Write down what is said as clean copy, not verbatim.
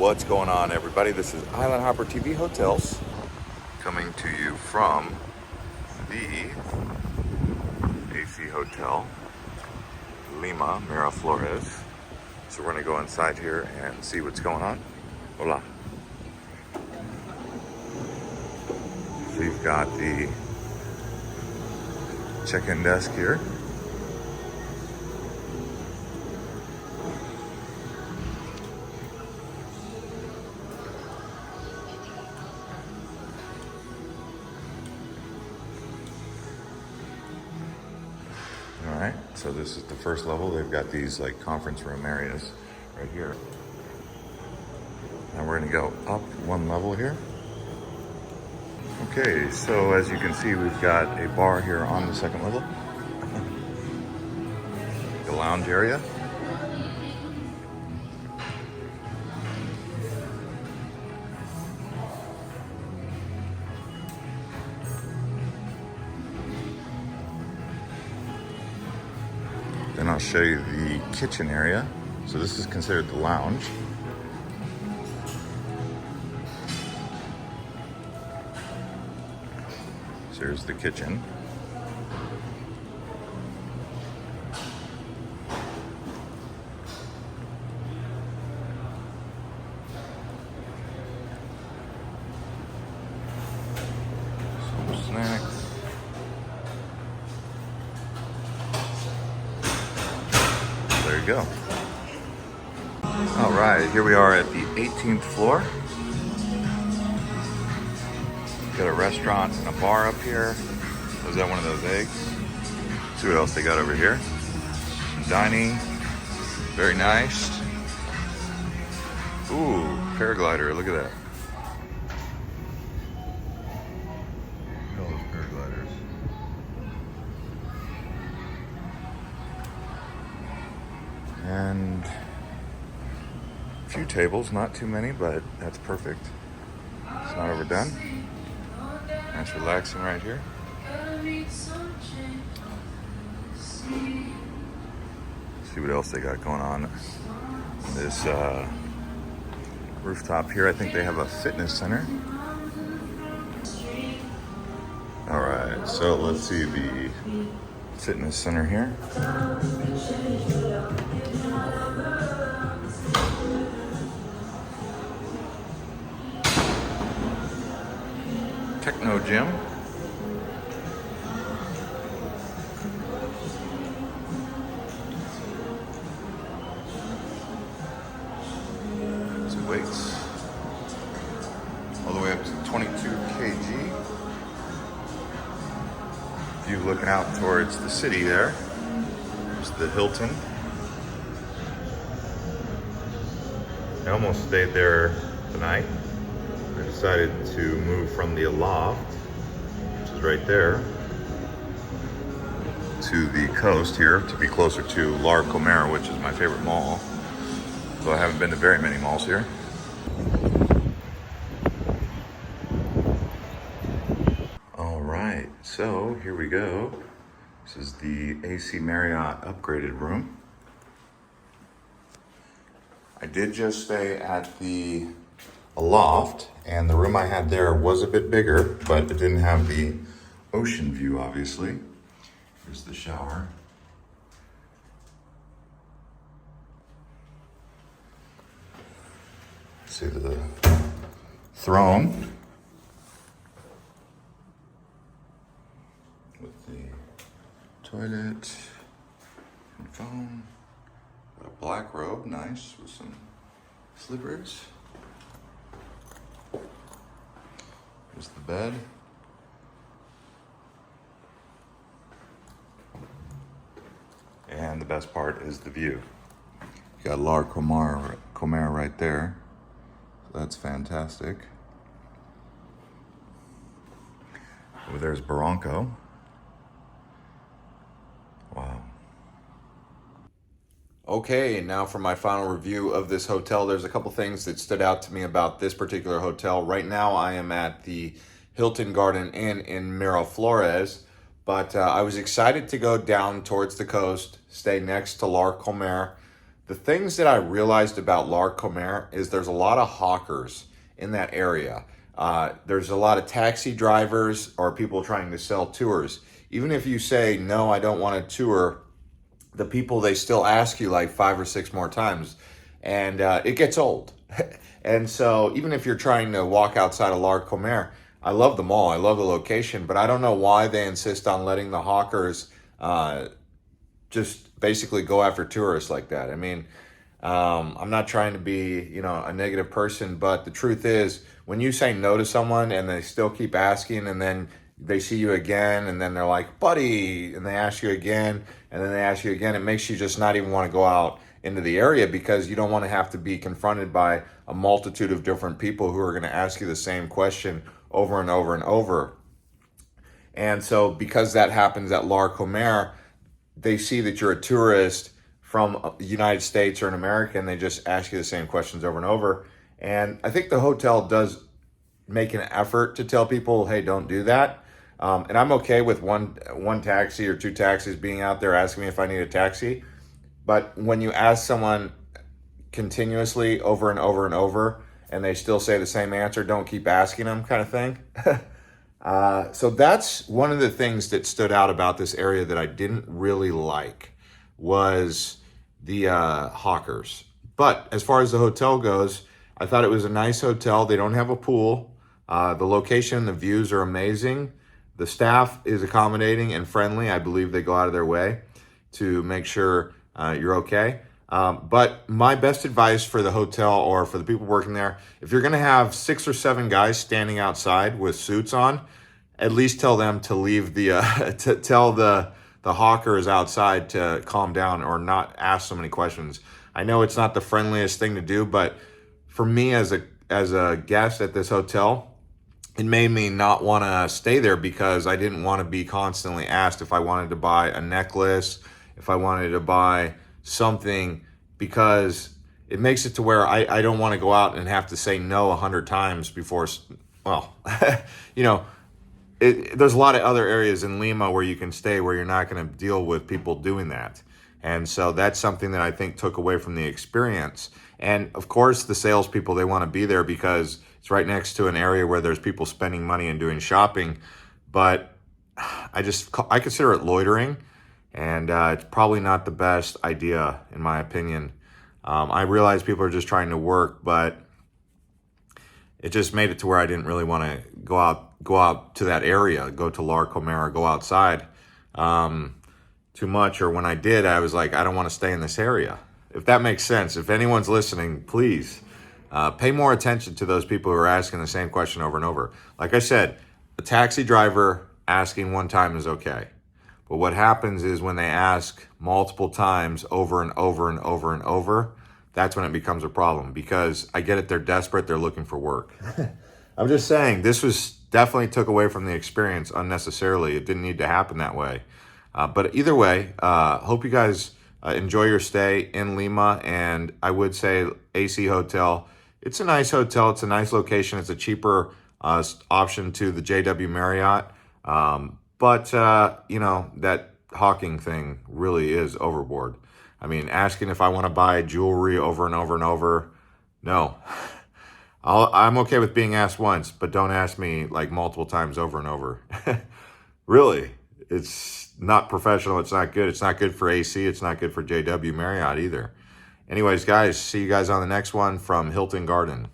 What's going on, everybody? This is Island Hopper TV Hotels coming to you from the AC Hotel, Lima Miraflores. So we're gonna go inside here and see what's going on. Hola. So you've got the check-in desk here. All right, so this is the first level. They've got these like conference room areas right here. Now we're gonna go up one level here. Okay, so as you can see, we've got a bar here on the second level. The lounge area. Then I'll show you the kitchen area. So this is considered the lounge. So here's the kitchen. Some snacks. There you go. All right, here we are at the 18th floor. Got a restaurant and a bar up here. Was that one of those eggs? See what else they got over here. Some dining, very nice. Ooh, paraglider, look at that. Look at all those paragliders. And a few tables, not too many, but that's perfect. It's not overdone. Nice relaxing right here. See what else they got going on. This rooftop here, I think they have a fitness center. All right, so let's see the fitness center here. Techno gym. Some weights. All the way up to 22 kg. View looking out towards the city there. There's the Hilton. I almost stayed there tonight. I decided to move from the loft, which is right there, to the coast here to be closer to Larcomer, which is my favorite mall. So I haven't been to very many malls here. All right, so here we go. This is the AC Marriott upgraded room. I did just stay at the loft, and the room I had there was a bit bigger, but it didn't have the ocean view, obviously. Here's the shower. See the throne with the toilet and phone. Got a black robe, nice, with some slippers. Here's the bed. And the best part is the view. You got Larcomer right there. So that's fantastic. Over there's Barranco. Wow. Okay, now for my final review of this hotel. There's a couple things that stood out to me about this particular hotel. Right now I am at the Hilton Garden Inn in Miraflores, but I was excited to go down towards the coast, stay next to Larcomer, The things that I realized about Larcomer is there's a lot of hawkers in that area. There's a lot of taxi drivers or people trying to sell tours. Even if you say, no, I don't want a tour, the people, they still ask you like 5 or 6 more times, and it gets old. And so even if you're trying to walk outside of Larcomer, I love the mall, I love the location, but I don't know why they insist on letting the hawkers just basically go after tourists like that. I mean, I'm not trying to be, a negative person, but the truth is, when you say no to someone and they still keep asking, and then they see you again, and then they're like, buddy, and they ask you again, and then they ask you again, it makes you just not even want to go out into the area, because you don't want to have to be confronted by a multitude of different people who are going to ask you the same question over and over and over. And so because that happens at Larcomer, they see that you're a tourist from the United States or an American, and they just ask you the same questions over and over. And I think the hotel does make an effort to tell people, hey, don't do that. And I'm okay with one taxi or 2 taxis being out there asking me if I need a taxi. But when you ask someone continuously over and over and over, and they still say the same answer, don't keep asking them, kind of thing. So that's one of the things that stood out about this area that I didn't really like, was the hawkers. But as far as the hotel goes, I thought it was a nice hotel. They don't have a pool. The location, the views are amazing. The staff is accommodating and friendly. I believe they go out of their way to make sure you're okay. But my best advice for the hotel, or for the people working there, if you're going to have 6 or 7 guys standing outside with suits on, at least tell them to leave to tell the hawkers outside to calm down, or not ask so many questions. I know it's not the friendliest thing to do, but for me as a guest at this hotel, it made me not want to stay there, because I didn't want to be constantly asked if I wanted to buy a necklace, if I wanted to buy something, because it makes it to where I don't want to go out and have to say no 100 times before, well, there's a lot of other areas in Lima where you can stay where you're not going to deal with people doing that. And so that's something that I think took away from the experience. And of course, the salespeople, they want to be there because it's right next to an area where there's people spending money and doing shopping. But I consider it loitering, and it's probably not the best idea, in my opinion. I realize people are just trying to work, but it just made it to where I didn't really want to go out to that area, go to Larcomer, or go outside too much. Or when I did, I was like, I don't want to stay in this area. If that makes sense. If anyone's listening, please pay more attention to those people who are asking the same question over and over. Like I said, a taxi driver asking one time is okay. But what happens is when they ask multiple times over and over and over and over, that's when it becomes a problem, because I get it, they're desperate, they're looking for work. I'm just saying, this was definitely took away from the experience unnecessarily. It didn't need to happen that way. But either way, hope you guys enjoy your stay in Lima. And I would say AC Hotel, it's a nice hotel. It's a nice location. It's a cheaper option to the JW Marriott. But that hawking thing really is overboard. I mean, asking if I want to buy jewelry over and over and over, no. I'm okay with being asked once, but don't ask me like multiple times over and over. Really, it's not professional. It's not good. It's not good for AC. It's not good for JW Marriott either. Anyways, guys, see you guys on the next one from Hilton Garden.